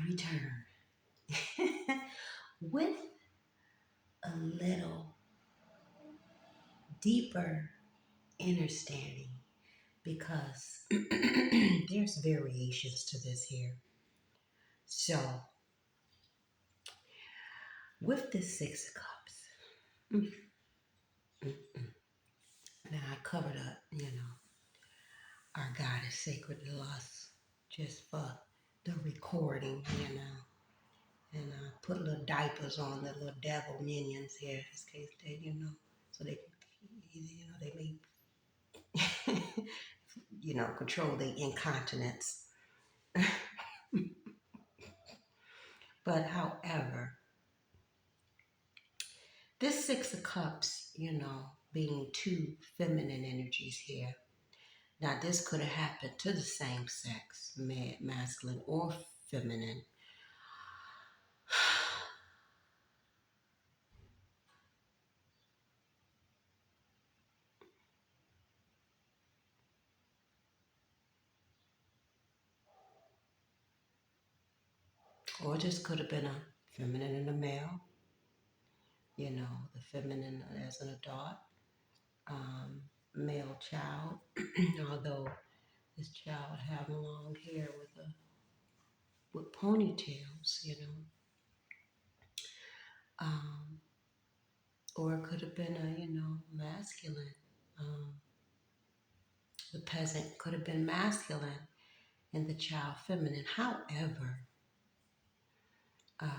return with a little deeper understanding because there's variations to this here. So, with this Six of Cups, mm, mm, mm. Now I covered up, our goddess sacred loss just for the recording, and put little diapers on the little devil minions here, in case they, so they, they may, control the incontinence. But however, this Six of Cups, being two feminine energies here. Now, this could have happened to the same sex, masculine or feminine. Or just could have been a feminine and a male, the feminine as an adult, male child, although this child having long hair with ponytails, um, or it could have been a, masculine. Um, the peasant could have been masculine and the child feminine. However, um,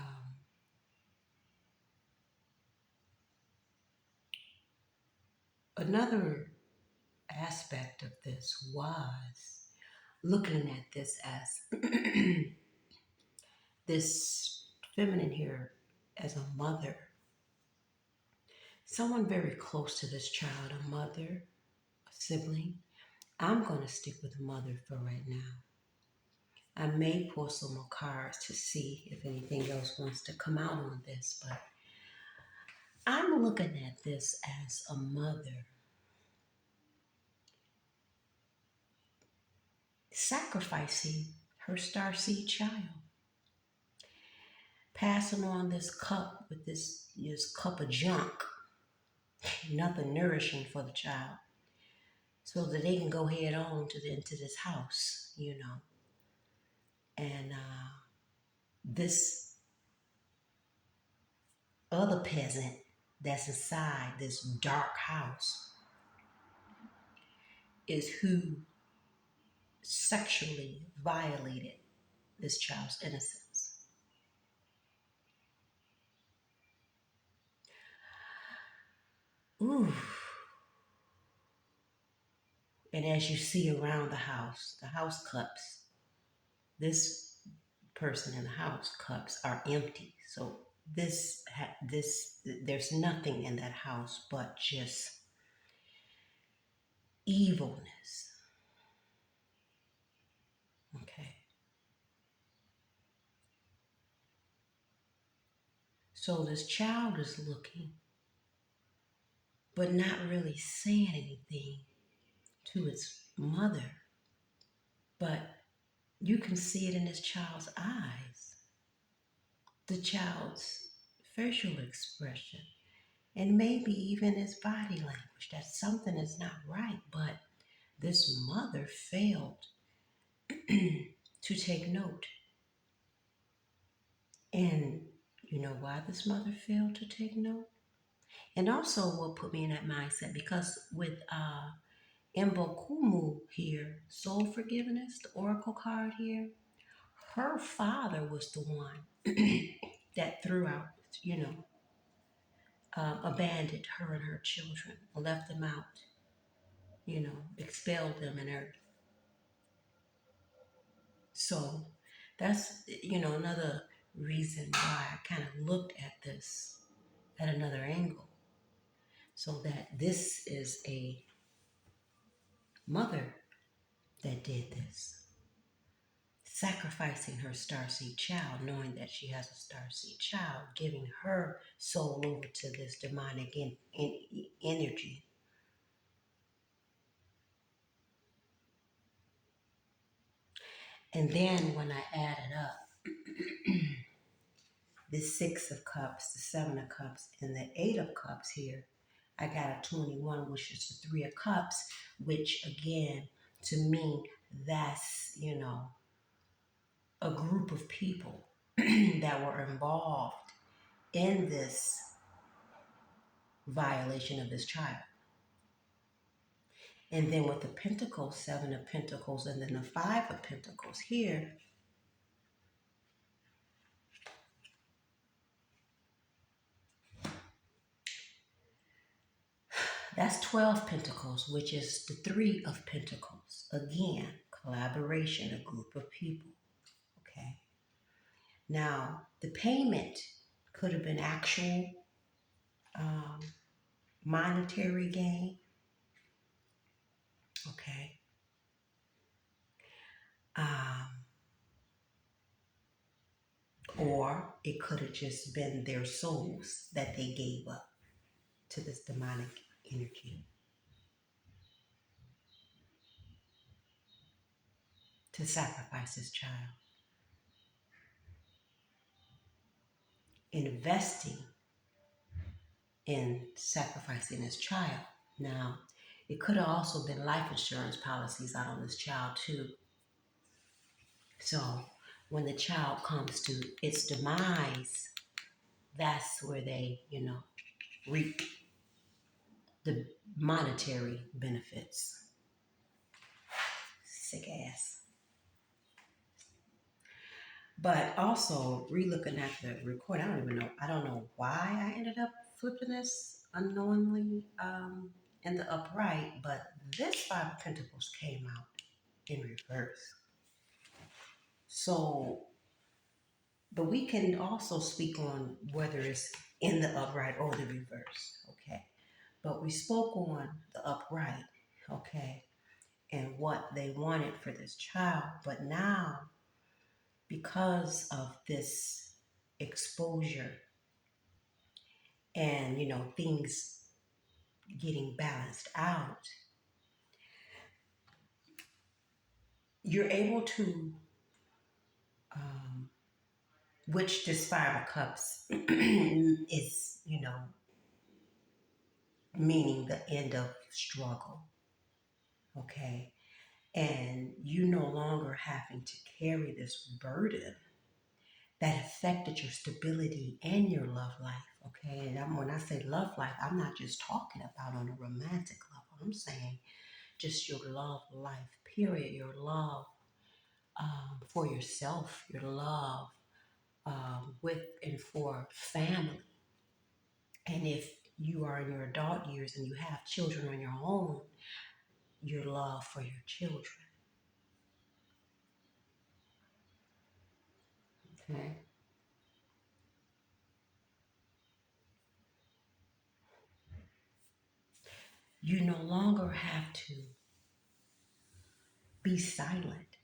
another aspect of this was looking at this as this feminine here as a mother, someone very close to this child, a mother, a sibling. I'm going to stick with the mother for right now. I may pull some more cards to see if anything else wants to come out on this, but I'm looking at this as a mother sacrificing her starseed child, passing on this cup with this cup of junk, nothing nourishing for the child, so that they can go head on into this house, And this other peasant that's inside this dark house is who sexually violated this child's innocence. Ooh. And as you see around the house cups, this person in the house cups are empty. So there's nothing in that house but just evilness. Okay. So this child is looking, but not really saying anything to its mother. But you can see it in this child's eyes, the child's facial expression, and maybe even his body language, that something is not right. But this mother failed to take note. And you know why this mother failed to take note? And also what put me in that mindset, because with Mbokumu here, soul forgiveness, the oracle card here, her father was the one that threw out, abandoned her and her children, left them out, expelled them in earth. So that's, another reason why I kind of looked at this at another angle. So that this is a mother that did this, sacrificing her starseed child, knowing that she has a starseed child, giving her soul over to this demonic energy. And then when I added up the Six of Cups, the Seven of Cups, and the Eight of Cups here, I got a 21, which is the Three of Cups, which again, to me, that's, a group of people that were involved in this violation of this child. And then with the Pentacles, Seven of Pentacles, and then the Five of Pentacles here, that's 12 Pentacles, which is the Three of Pentacles. Again, collaboration, a group of people. Okay. Now, the payment could have been actual um, monetary gain. Okay. Um, or it could have just been their souls that they gave up to this demonic energy to sacrifice this child. Investing in sacrificing his child. Now, it could have also been life insurance policies out on this child too. So when the child comes to its demise, that's where they, reap the monetary benefits. Sick ass. But also, re-looking at the record, I don't know why I ended up flipping this unknowingly in the upright, but this Five of Pentacles came out in reverse. So, but we can also speak on whether it's in the upright or the reverse, okay? But we spoke on the upright, okay, and what they wanted for this child. But now, because of this exposure and, things getting balanced out, you're able to, which this Five of Cups is, meaning the end of struggle, okay? And you no longer having to carry this burden that affected your stability and your love life, okay? And when I say love life, I'm not just talking about on a romantic level. I'm saying just your love life, period. Your love for yourself, your love with and for family. And if you are in your adult years and you have children on your own, your love for your children. Okay. You no longer have to be silent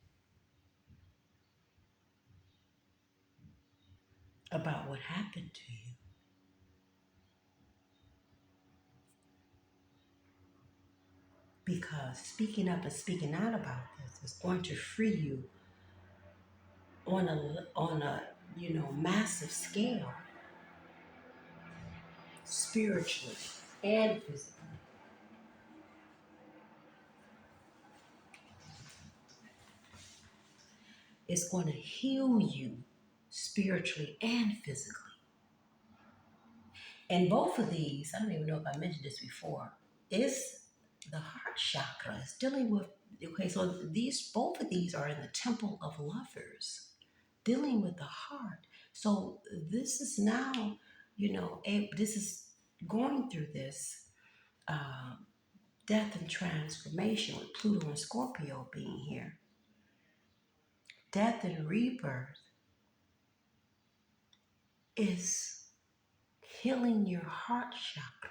about what happened to you. Because speaking up and speaking out about this is going to free you on a massive scale, spiritually and physically. It's going to heal you spiritually and physically. And both of these, I don't even know if I mentioned this before, is the heart chakra. It's dealing with, okay, so both of these are in the temple of lovers, dealing with the heart. So this is now, this is going through this death and transformation with Pluto and Scorpio being here. Death and rebirth is healing your heart chakra.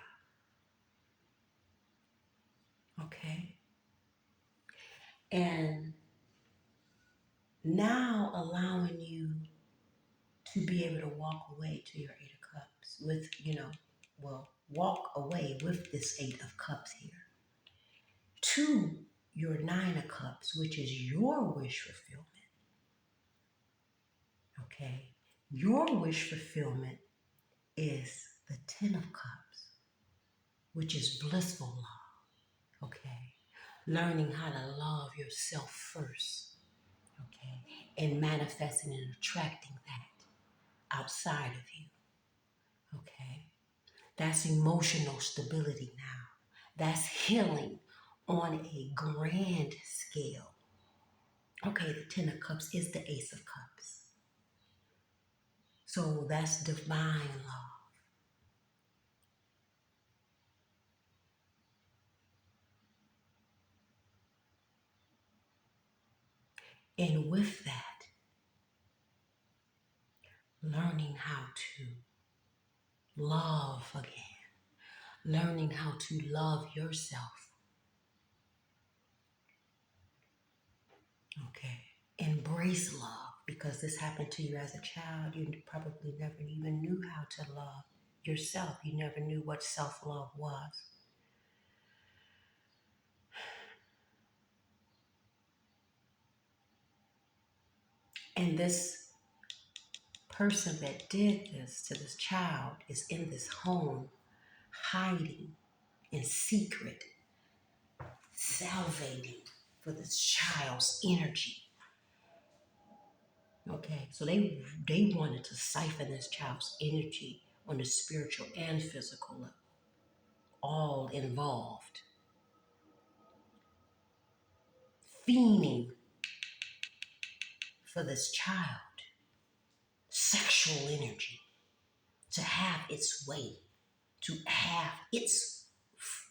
Okay? And now allowing you to be able to walk away to your Eight of Cups with, walk away with this Eight of Cups here to your Nine of Cups, which is your wish fulfillment. Okay. Your wish fulfillment is the Ten of Cups, which is blissful love. Okay. Learning how to love yourself first. Okay. And manifesting and attracting that outside of you. Okay. That's emotional stability now. That's healing on a grand scale. Okay, the Ten of Cups is the Ace of Cups. So that's divine love. And with that, learning how to love again, learning how to love yourself. Okay. Embrace love because this happened to you as a child. You probably never even knew how to love yourself. You never knew what self love was. And this person that did this to this child is in this home, hiding in secret, salivating for this child's energy. Okay, so they wanted to siphon this child's energy on the spiritual and physical level, all involved, fiending for this child, sexual energy, to have its way, to have its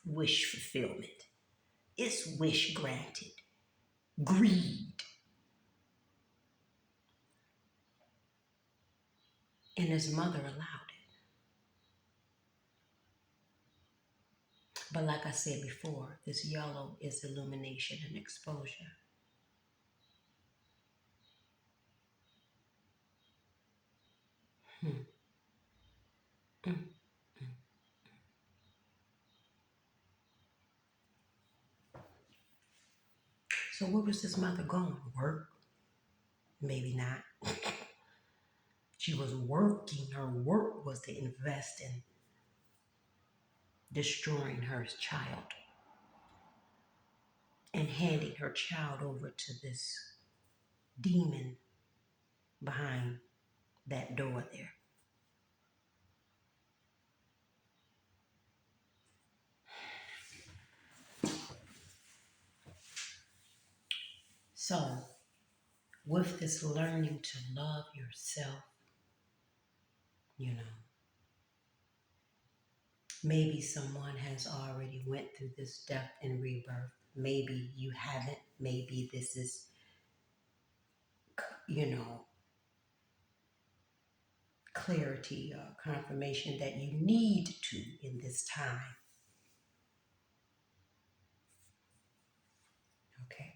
wish fulfillment, its wish granted, greed. And his mother allowed it. But like I said before, this yellow is illumination and exposure. Hmm. Mm. So where was this mother going? Work? Maybe not. She was working. Her work was to invest in destroying her child and handing her child over to this demon behind that door there. So, with this learning to love yourself, you know, maybe someone has already went through this death and rebirth. Maybe you haven't. Maybe this is, you know, clarity or confirmation that you need to in this time. Okay.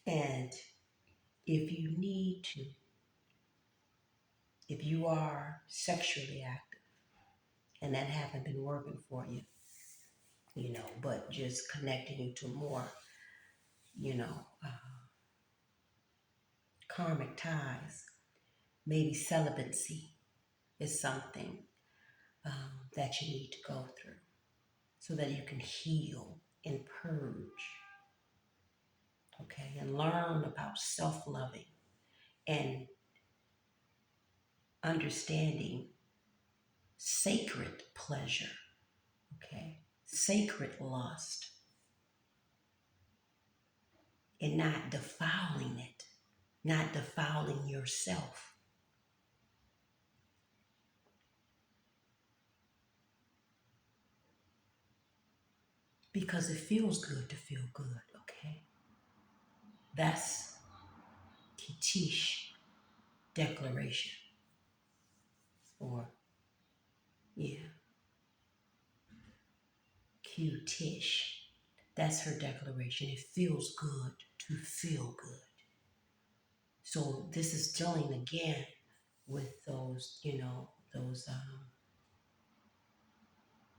And if you need to, if you are sexually active and that haven't been working for you, you know, but just connecting you to more, you know, karmic ties, maybe celibacy is something that you need to go through so that you can heal and purge, okay, and learn about self loving and understanding sacred pleasure, okay, sacred lust, and not defiling it, not defiling yourself. Because it feels good to feel good, okay? That's Kitish declaration. Or, yeah, Q-Tish. That's her declaration. It feels good to feel good. So this is dealing again with those, you know, those,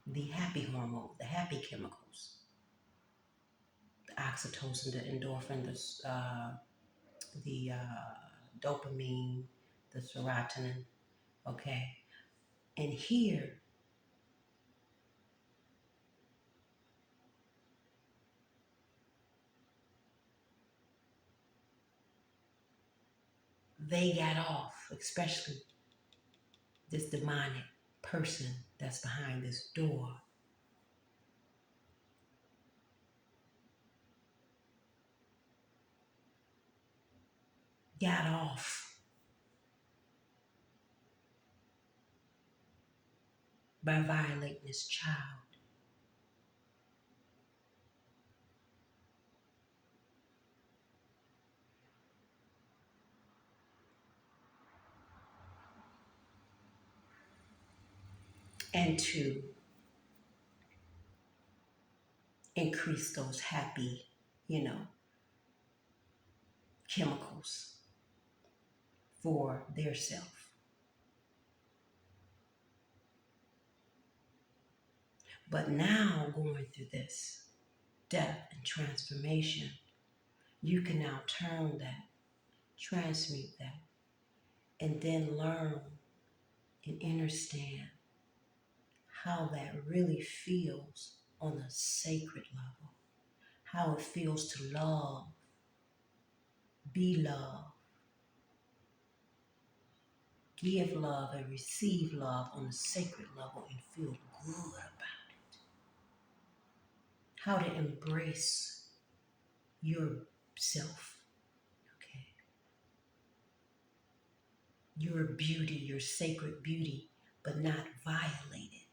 the happy hormone, the happy chemicals, the oxytocin, the endorphin, the dopamine, the serotonin, okay? And here, they got off, especially this demonic person that's behind this door. Got off by violating this child. And to increase those happy, you know, chemicals for their self. But now going through this death and transformation, you can now turn that, transmute that, and then learn and understand how that really feels on a sacred level, how it feels to love, be love, give love and receive love on a sacred level and feel good about it. How to embrace yourself, okay? Your beauty, your sacred beauty, but not violate it.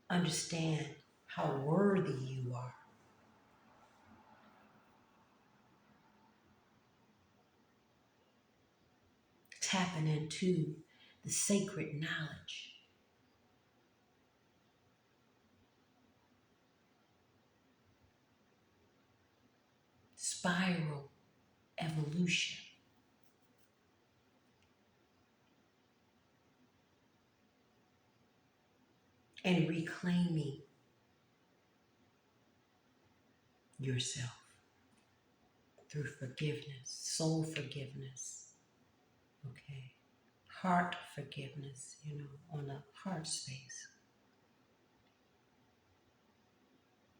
Understand how worthy you are. Tapping into the sacred knowledge. Spiral evolution. And reclaiming yourself through forgiveness, soul forgiveness, okay? Heart forgiveness, on a heart space.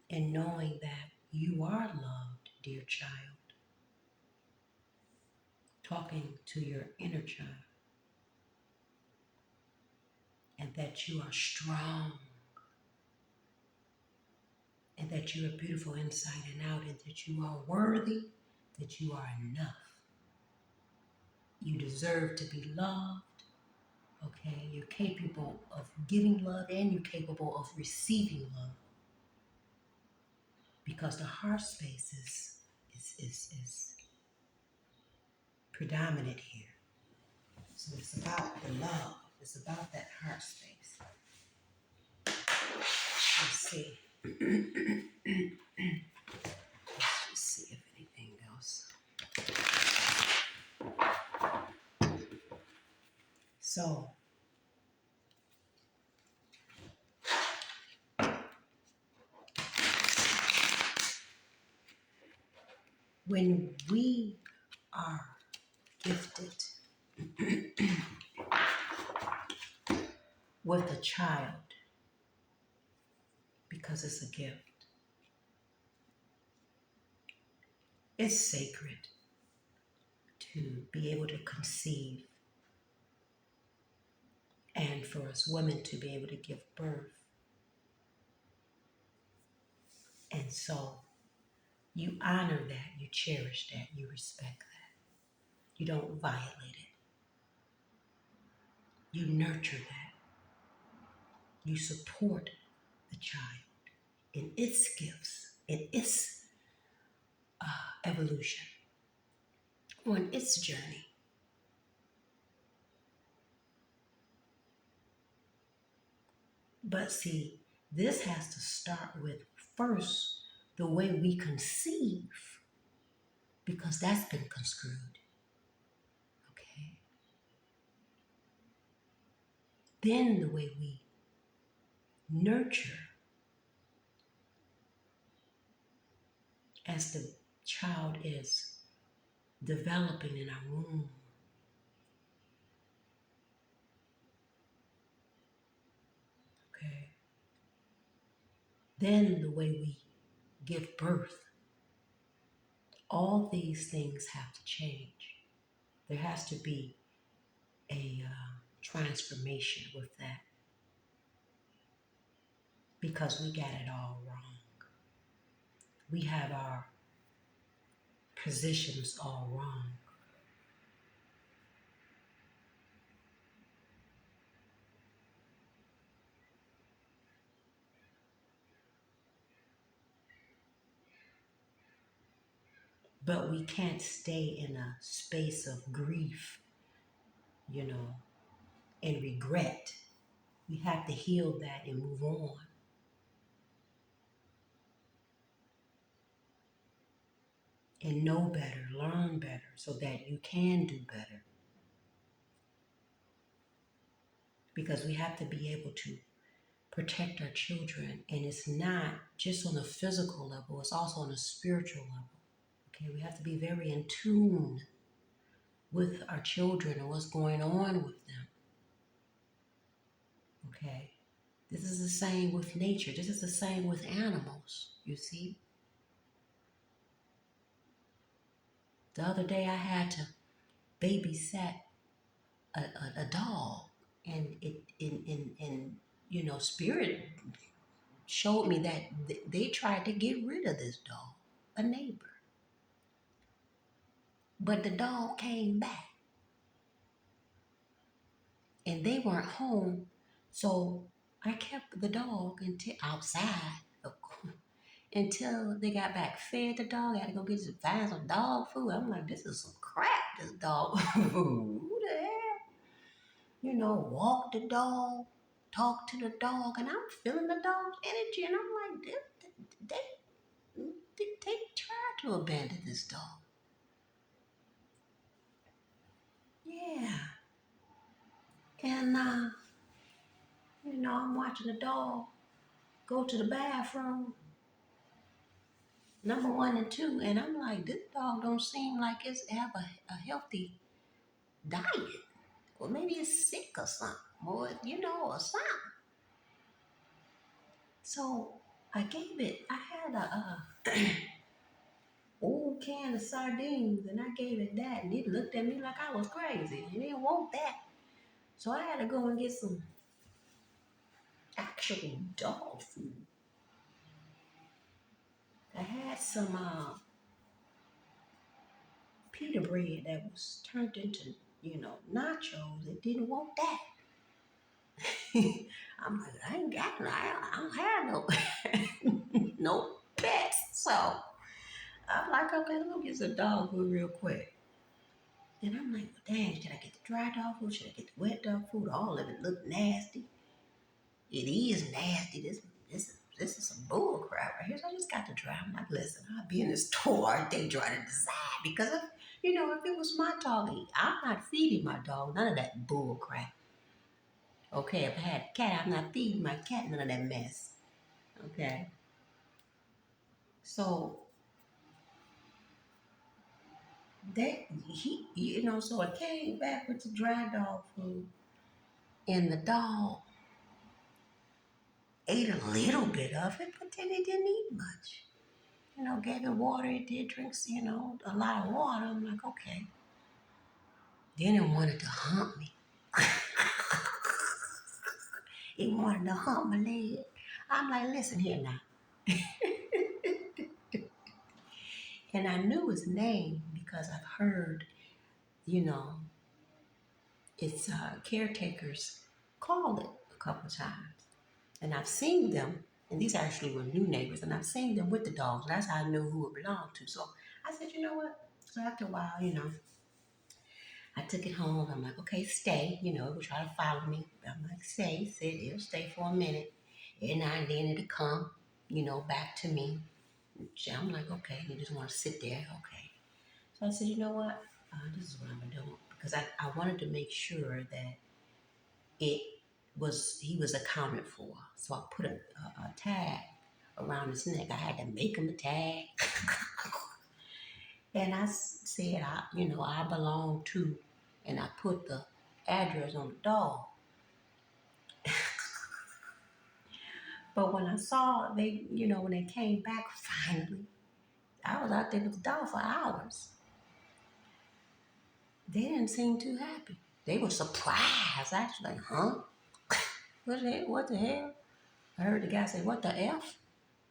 And knowing that you are loved, dear child. Talking to your inner child. And that you are strong. And that you are beautiful inside and out. And that you are worthy. That you are enough. You deserve to be loved. Okay, you're capable of giving love and you're capable of receiving love. Because the heart space is predominant here. So it's about the love. It's about that heart space. Let's see. Let's just see if anything else. So when we are gifted with a child, because it's a gift, it's sacred to be able to conceive and for us women to be able to give birth. And so you honor that, you cherish that, you respect that. You don't violate it. You nurture that. You support the child in its gifts, in its evolution, on its journey. But see, this has to start with first the way we conceive, because that's been construed. Okay? Then the way we nurture as the child is developing in our womb. then the way we give birth, all these things have to change. There has to be a transformation with that because we got it all wrong. We have our positions all wrong. But we can't stay in a space of grief, you know, and regret. We have to heal that and move on and know better, learn better so that you can do better. Because we have to be able to protect our children, and it's not just on a physical level, it's also on a spiritual level. Okay, we have to be very in tune with our children and what's going on with them. Okay, this is the same with nature, this is the same with animals, you see. The other day I had to babysit a dog, and you know, spirit showed me that they tried to get rid of this dog, a neighbor, but the dog came back and they weren't home. So I kept the dog until outside, of course, until they got back, fed the dog. I had to go get find some dog food. I'm like, this is some crap, this dog food. Who the hell? You know, walk the dog, talk to the dog, and I'm feeling the dog's energy, and I'm like, they tried to abandon this dog. Yeah. And, you know, I'm watching the dog go to the bathroom, number one and two, and I'm like, this dog don't seem like it's have a healthy diet. Or maybe it's sick or something, or, you know, or something. So I had a old can of sardines, and I gave it that, and it looked at me like I was crazy. It didn't want that. So I had to go and get some actual dog food. I had some pita bread that was turned into, you know, nachos. It didn't want that. I'm like, I ain't got no, I don't have no, no pets. So I'm like, okay, let me get some dog food real quick. And I'm like, well, dang, should I get the dry dog food? Should I get the wet dog food? All of it look nasty. It is nasty. This is some bull crap right here. So I just got to dry. I'm like, listen, I'll be in the store all day trying to decide because if, you know, if it was my dog, I'm not feeding my dog none of that bull crap. Okay, if I had a cat, I'm not feeding my cat none of that mess. Okay. So you know, so I came back with the dry dog food, and the dog ate a little bit of it, but then it didn't eat much. You know, gave it water, it did drink, you know, a lot of water. I'm like, okay. Then it wanted to hump me. It wanted to hump my leg. I'm like, listen here now. And I knew his name because I've heard, you know, its caretakers call it a couple of times. And I've seen them, and these actually were new neighbors, and I've seen them with the dogs. That's how I knew who it belonged to. So I said, you know what? So after a while, you know, I took it home. I'm like, okay, stay. You know, it would try to follow me. I'm like, stay, sit. It'll stay for a minute. Every now and then it'll come, you know, back to me. So I'm like, okay, you just want to sit there. Okay. So I said, you know what? This is what I'm going to do. Because I wanted to make sure that it he was accounted for. So I put a tag around his neck. I had to make him a tag. And I said, you know, I belong to, and I put the address on the dog. But when I saw they, when they came back finally, I was out there with the dog for hours. They didn't seem too happy. They were surprised, actually. Like, huh? What the hell? I heard the guy say, what the F?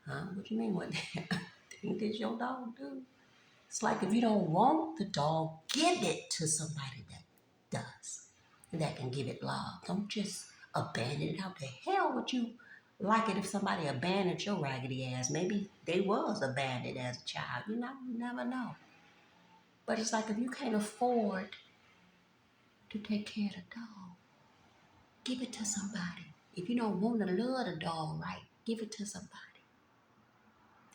Huh? What you mean, what the F? Think this your dog, dude? It's like if you don't want the dog, give it to somebody that does. And that can give it love. Don't just abandon it. How the hell would you like it if somebody abandoned your raggedy ass? Maybe they was abandoned as a child. You never know. But it's like if you can't afford to take care of the dog, give it to somebody. If you don't want to love the dog right, give it to somebody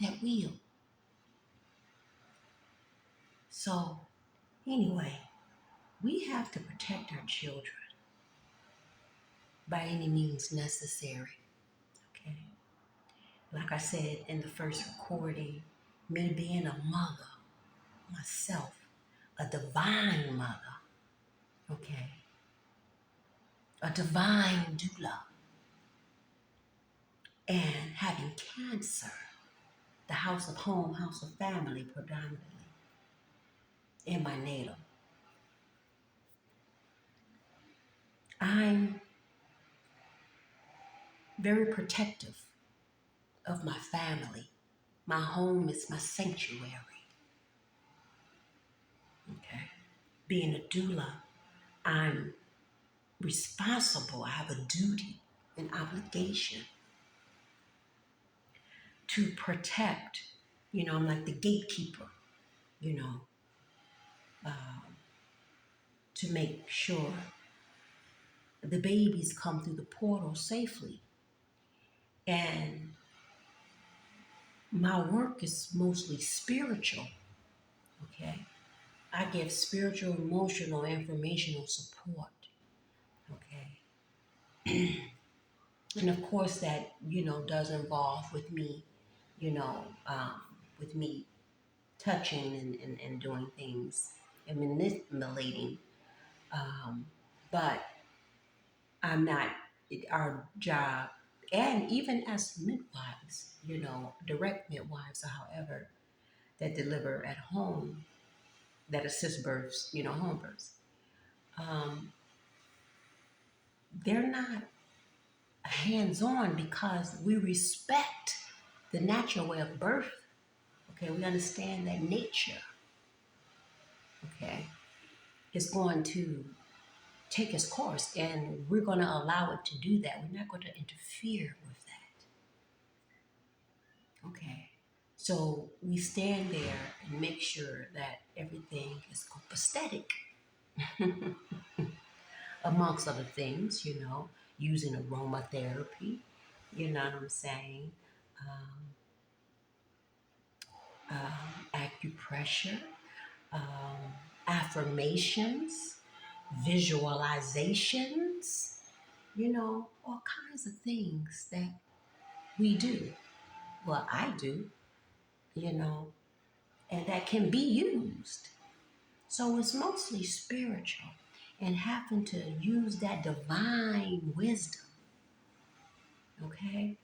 that will. So, anyway, we have to protect our children by any means necessary. Okay. Like I said in the first recording, me being a mother, myself, a divine mother, okay, a divine doula, and having cancer, the house of home, house of family predominantly, in my natal. I'm very protective of my family. My home is my sanctuary. Okay. Being a doula, I'm responsible. I have a duty, an obligation to protect. I'm like the gatekeeper, you know, to make sure the babies come through the portal safely. And my work is mostly spiritual, okay? I give spiritual, emotional, informational support, okay? And of course that, does involve with me, you know, um, with me touching and doing things and manipulating. But I'm not, our job, and even as midwives, direct midwives or however, that deliver at home, that assist births, home births, um, they're not hands-on because we respect the natural way of birth. Okay, we understand that nature, okay, is going to take its course and we're going to allow it to do that. We're not going to interfere with that. Okay. So we stand there and make sure that everything is copacetic, amongst other things, using aromatherapy, you know what I'm saying? Acupressure, affirmations, visualizations, all kinds of things that we do. Well, I do, you know, and that can be used. So it's mostly spiritual and having to use that divine wisdom. Okay?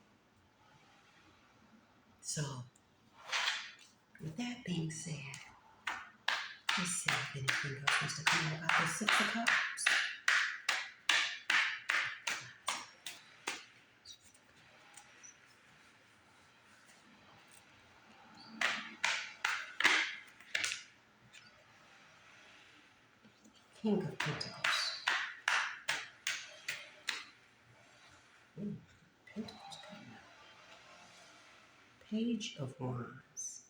So, with that being said, let's see if anything else wants to come out about the Six of Cups. King of Pentacles. Ooh, Pentacles coming out. Page of Wands.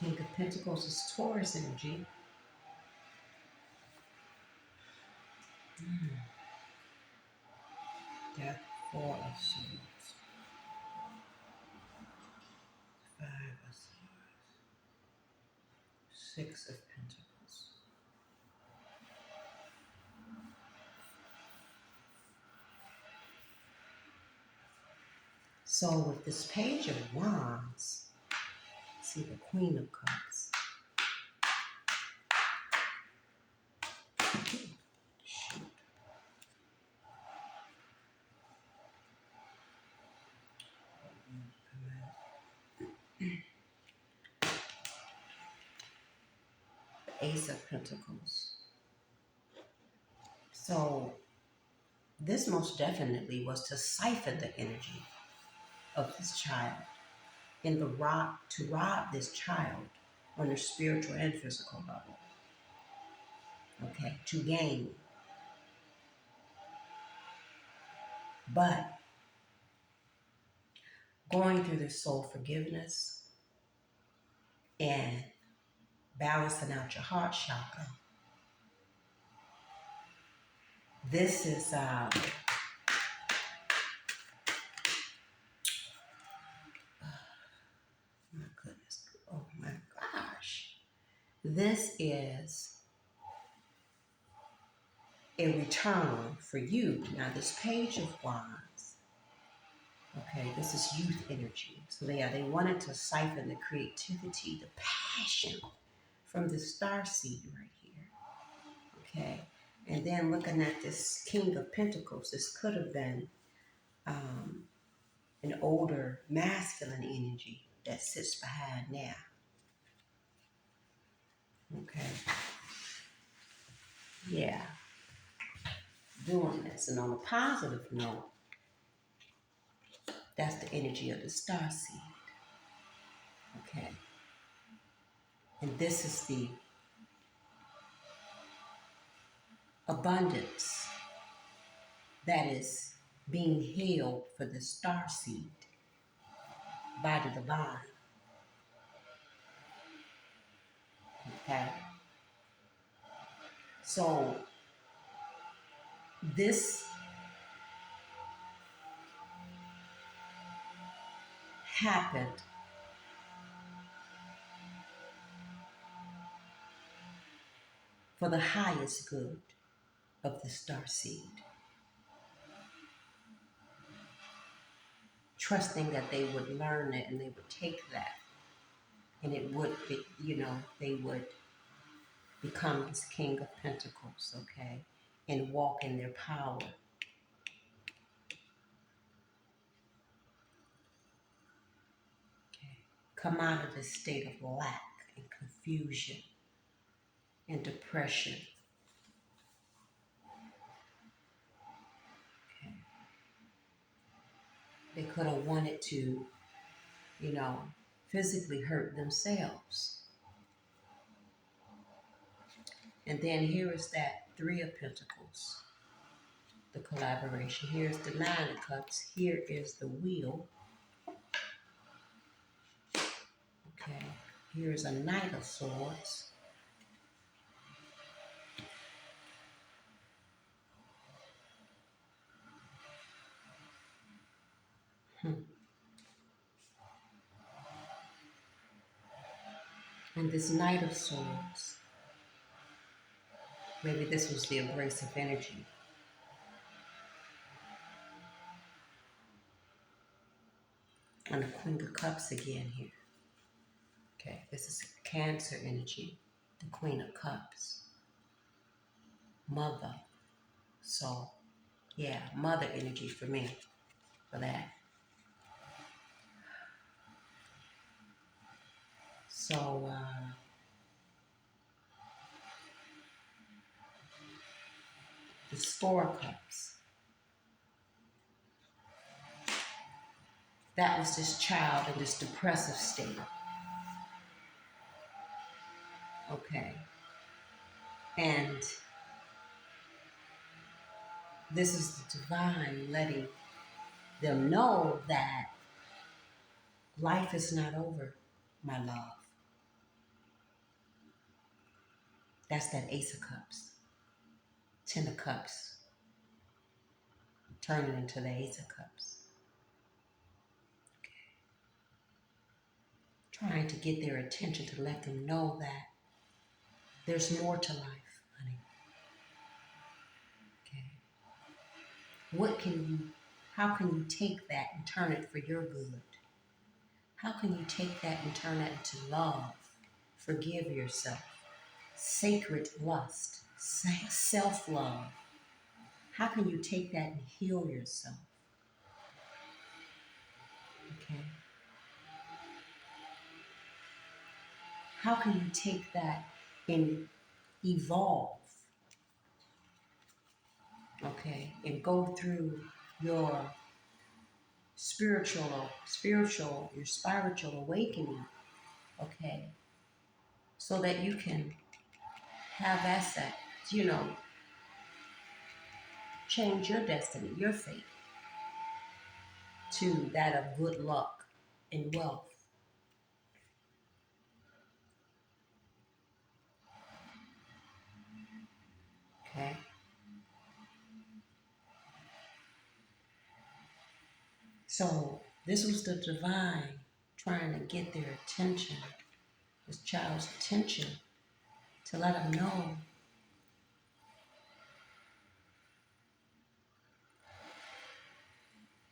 King of Pentacles is Taurus energy. Death, Four of Swords. Five of Swords. Six of Pentacles. So with this Page of Wands, see the Queen of Cups. Ace of Pentacles. So this most definitely was to siphon the energy of this child in to rob this child on a spiritual and physical level. Okay, to gain. But going through this soul forgiveness and balancing out your heart chakra, this is my goodness, oh my gosh, this is a return for you. Now this Page of Wands, okay, this is youth energy. So they wanted to siphon the creativity, the passion from the star seed right here. Okay, and then looking at this King of Pentacles, this could have been an older masculine energy that sits behind now. Okay, yeah, doing this. And on a positive note, that's the energy of the star seed. Okay, and this is the abundance that is being held for the star seed by the divine. Okay, so this happened for the highest good of the star seed, trusting that they would learn it and they would take that, and it would be, they would become this King of Pentacles, okay, and walk in their power. Okay. Come out of this state of lack and confusion and depression. Okay. They could have wanted to, physically hurt themselves. And then here is that Three of Pentacles, the collaboration. Here's the Nine of Cups. Here is the Wheel. Okay. Here's a Knight of Swords. And this Knight of Swords. Maybe this was the abrasive energy. And the Queen of Cups again here. Okay, this is Cancer energy. The Queen of Cups. Mother. So, yeah, mother energy for me. For that. So, the Four of Cups. That was this child in this depressive state. Okay. And this is the divine letting them know that life is not over, my love. That's that Ace of Cups. Ten of Cups. Turning into the Ace of Cups. Trying to get their attention to let them know that there's more to life, honey. Okay. How can you take that and turn it for your good? How can you take that and turn it into love? Forgive yourself. Sacred lust. Self-love. How can you take that and heal yourself? Okay. How can you take that and evolve, okay, and go through your your spiritual awakening, okay, so that you can have assets, change your destiny, your fate to that of good luck and wealth. Okay. So this was the divine trying to get their attention, this child's attention, to let them know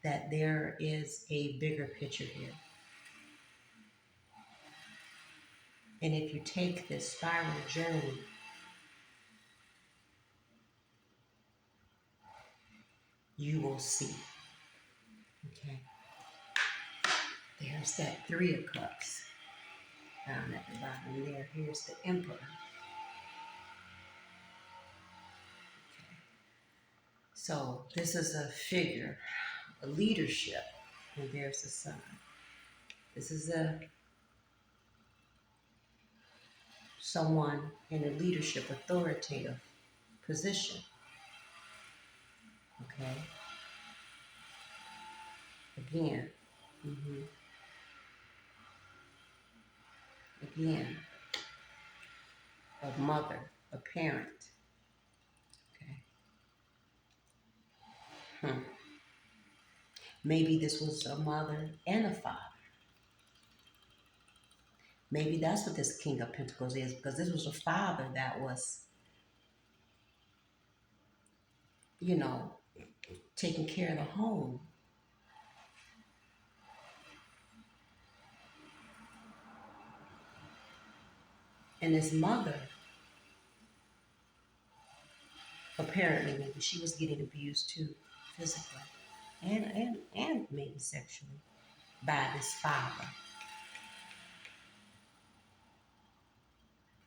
that there is a bigger picture here. And if you take this spiral journey, you will see. Okay. There's that Three of Cups down at the bottom there. Here's the Emperor. Okay. So this is a figure, a leadership, and there's the Sun. This is someone in a leadership, authoritative position. Okay. Again. Again. A mother, a parent. Okay. Maybe this was a mother and a father. Maybe that's what this King of Pentacles is, because this was a father that was, taking care of the home. And his mother, apparently, maybe she was getting abused too, physically, and maybe sexually, by this father.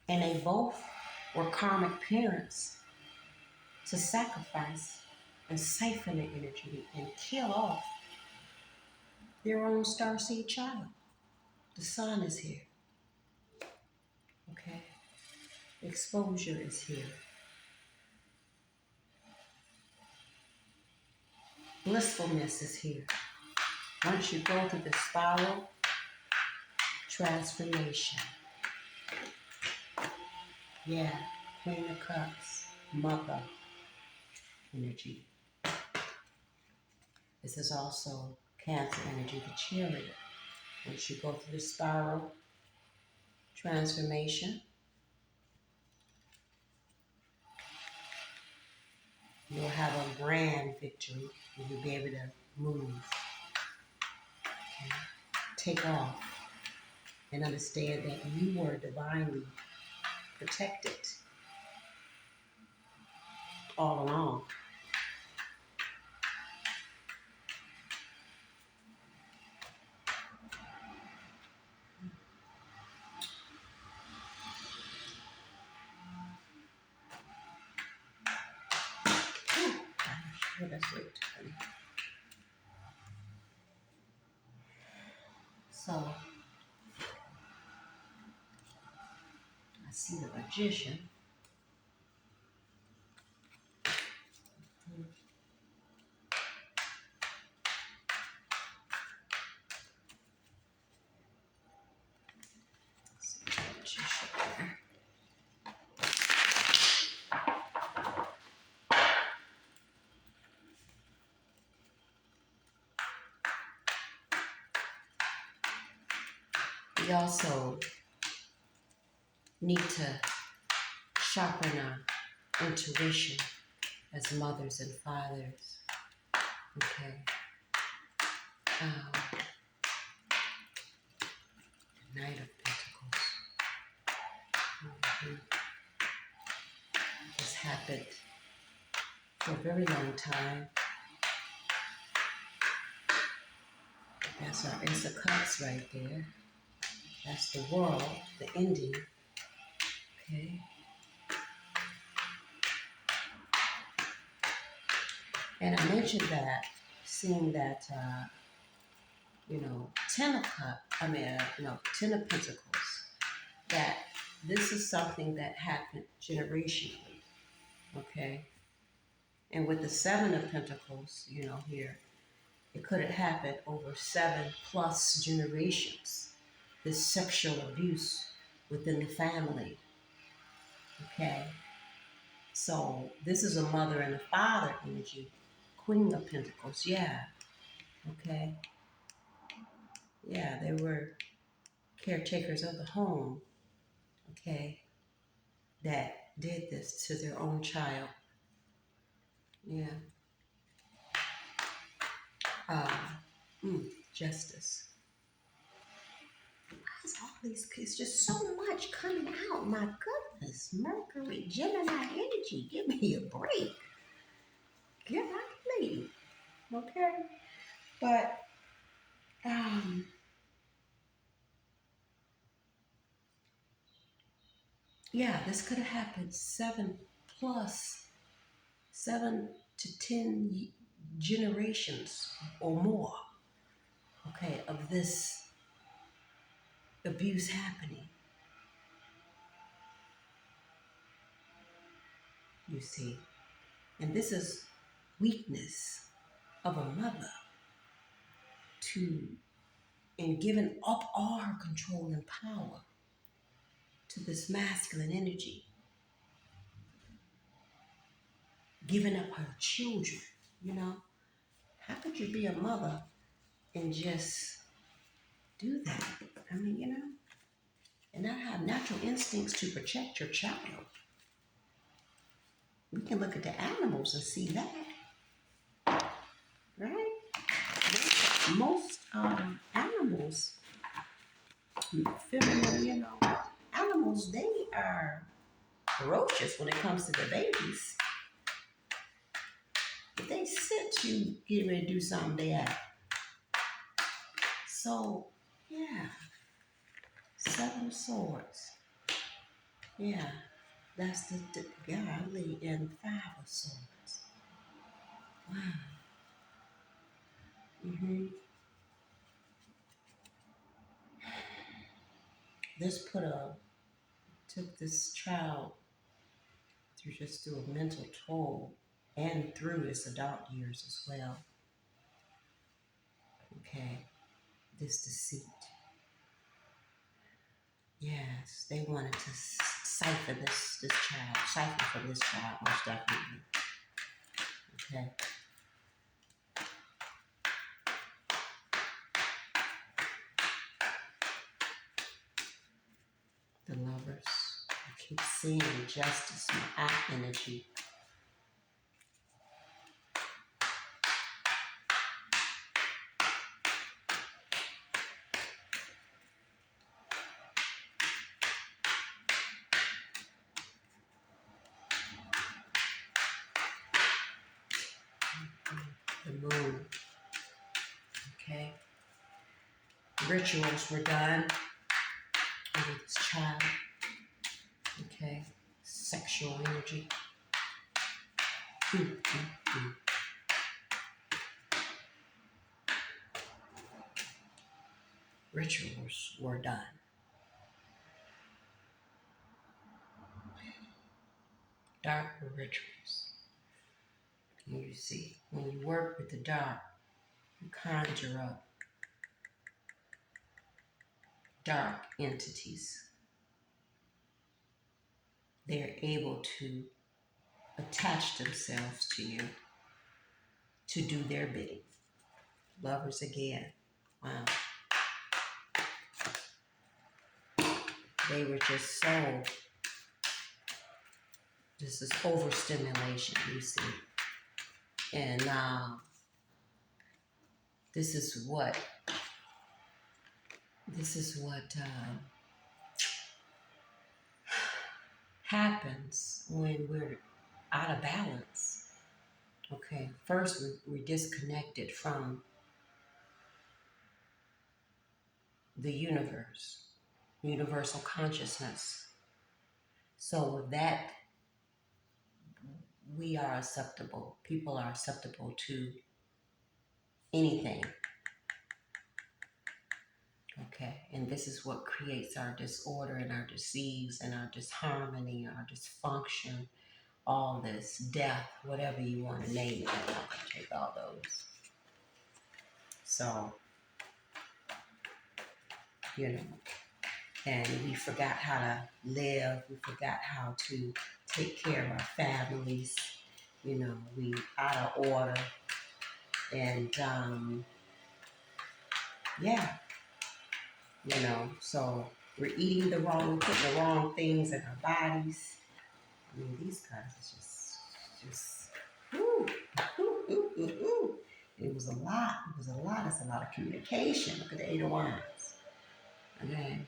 And they both were karmic parents to sacrifice and siphon the energy and kill off their own starseed child. The sun is here. Okay? Exposure is here. Blissfulness is here. Once you go through the spiral, transformation. Yeah, Queen of Cups, Mother energy. This is also Cancer energy, the Chariot. Once you go through the spiral, transformation, you'll have a grand victory and you'll be able to move, okay? Take off, and understand that you were divinely protected all along. So, I see the Magician. We also need to sharpen our intuition as mothers and fathers. Okay. The Knight of Pentacles. This happened for a very long time. That's our Ace of Cups right there. That's the world, the ending. Okay. And I mentioned that, seeing that, Ten of Cups, Ten of Pentacles, that this is something that happened generationally, okay? And with the Seven of Pentacles, here, it could have happened over 7+ generations, this sexual abuse within the family, okay? So this is a mother and a father energy, Queen of Pentacles, yeah, okay? Yeah, they were caretakers of the home, okay, that did this to their own child. Yeah. Uh, Justice. Why is all these, it's just so much coming out. My goodness. Mercury, Gemini energy. Give me a break. Get my lady. Okay. But, yeah, this could have happened 7 to 10 generations or more, okay, of this abuse happening. You see, and this is weakness of a mother to, and giving up all her control and power to this masculine energy, giving up her children. How could you be a mother and just do that? I mean, and not have natural instincts to protect your child. We can look at the animals and see that, right? Most animals, feminine, animals, they are ferocious when it comes to the babies. If they sense you getting ready to do something, they act. So, yeah, 7 of Swords. Yeah, that's the godly, and 5 of Swords. Wow. This took this child through a mental toll and through its adult years as well. Okay, this deceit. Yes, they wanted to siphon from this child, most definitely. Okay. The Lovers. I keep seeing Justice, my energy. The Moon. Okay. Rituals were done over this child. Okay. Sexual energy. Rituals were done. Dark rituals. And you see, when you work with the dark, you conjure up dark entities. They're able to attach themselves to you to do their bidding. Lovers again. Wow. They were just so, this is overstimulation, you see. And this is what happens when we're out of balance. Okay, first we're disconnected from the universe, universal consciousness. So with that, we are acceptable. People are acceptable to anything. Okay, and this is what creates our disorder and our disease and our disharmony, our dysfunction, all this death, whatever you want to name it. I'm not going to take all those. So, you know, and we forgot how to live. We forgot how to take care of our families. You know, we out of order. And, yeah, you know, so we're eating the wrong, putting the wrong things in our bodies. I mean, these guys are just, whoo, whoo, whoo, whoo, whoo. It was a lot. It was a lot. It's a lot of communication. Look at the Eight of Wands. Okay.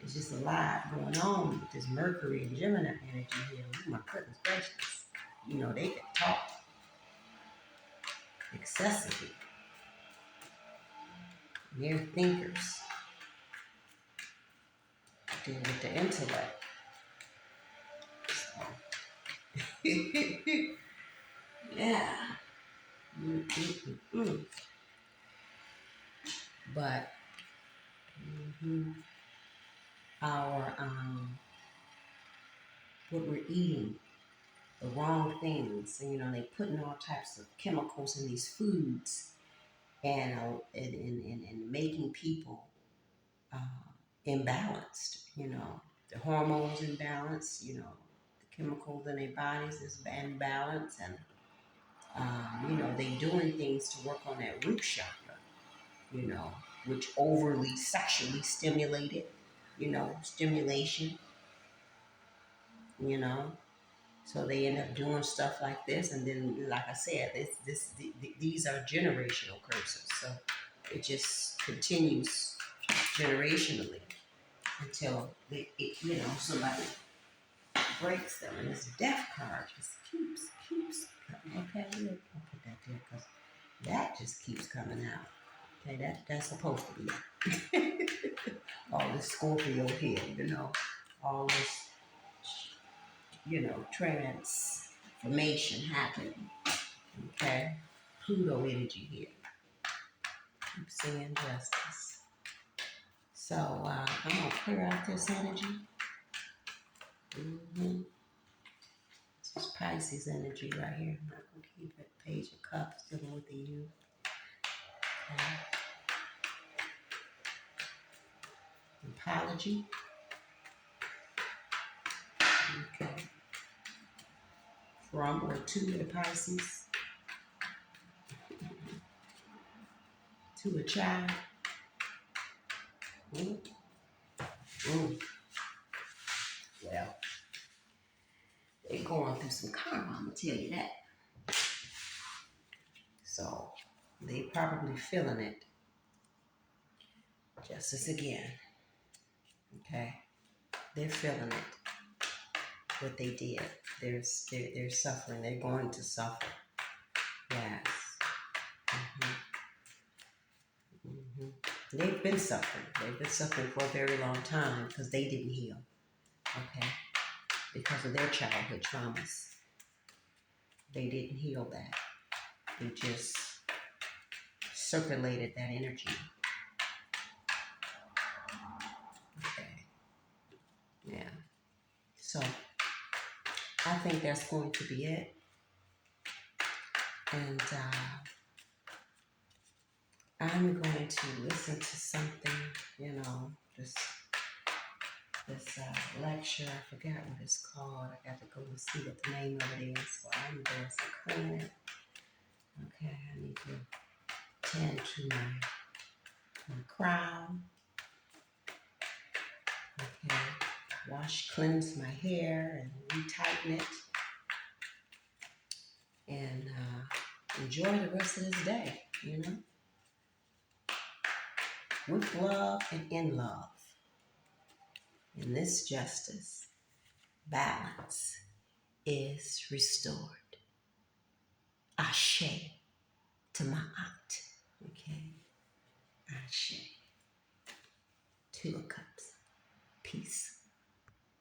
It's just a lot going on with this Mercury and Gemini energy here. Oh my goodness gracious. You know, they can talk excessively. They're thinkers. Deal with the intellect. Yeah. Mm-mm-mm-mm. But our what we're eating, the wrong things, and, you know, they putting all types of chemicals in these foods, and making people uh, imbalanced. You know, the hormones imbalanced. You know, the chemicals in their bodies is imbalanced, and you know, they doing things to work on that root chakra. You know, which overly sexually stimulated. You know, stimulation. You know, so they end up doing stuff like this, and then, like I said, these are generational curses. So it just continues generationally until you know, somebody breaks them, and this death card just keeps coming. Okay, we'll put that there because that just keeps coming out. Okay, that's supposed to be all this Scorpio here, you know, all this, you know, transformation happening. Okay, Pluto energy here. Keep saying justice. So I'm gonna clear out this energy. This is Pisces energy right here. I'm not gonna keep it. Page of Cups dealing with the youth. Okay. Apology. Okay. From or to the Pisces. To a child. Ooh. Ooh. Well, they're going through some karma, I'm gonna tell you that. So they probably feeling it. Justice again. Okay. They're feeling it. What they did. They're suffering. They're going to suffer. Yes. They've been suffering. They've been suffering for a very long time because they didn't heal. Okay. Because of their childhood traumas. They didn't heal that. They just circulated that energy. Okay. Yeah. So I think that's going to be it. And I'm going to listen to something, you know, this lecture. I forgot what it's called. I got to go and see what the name of it is. So I'm going to clean it. Okay, I need to tend to my crown. Okay, cleanse my hair and retighten it. And enjoy the rest of this day, you know, with love and in love. In this justice, balance is restored. Ashe to my aunt. Okay. Ashe. Two of Cups. Peace.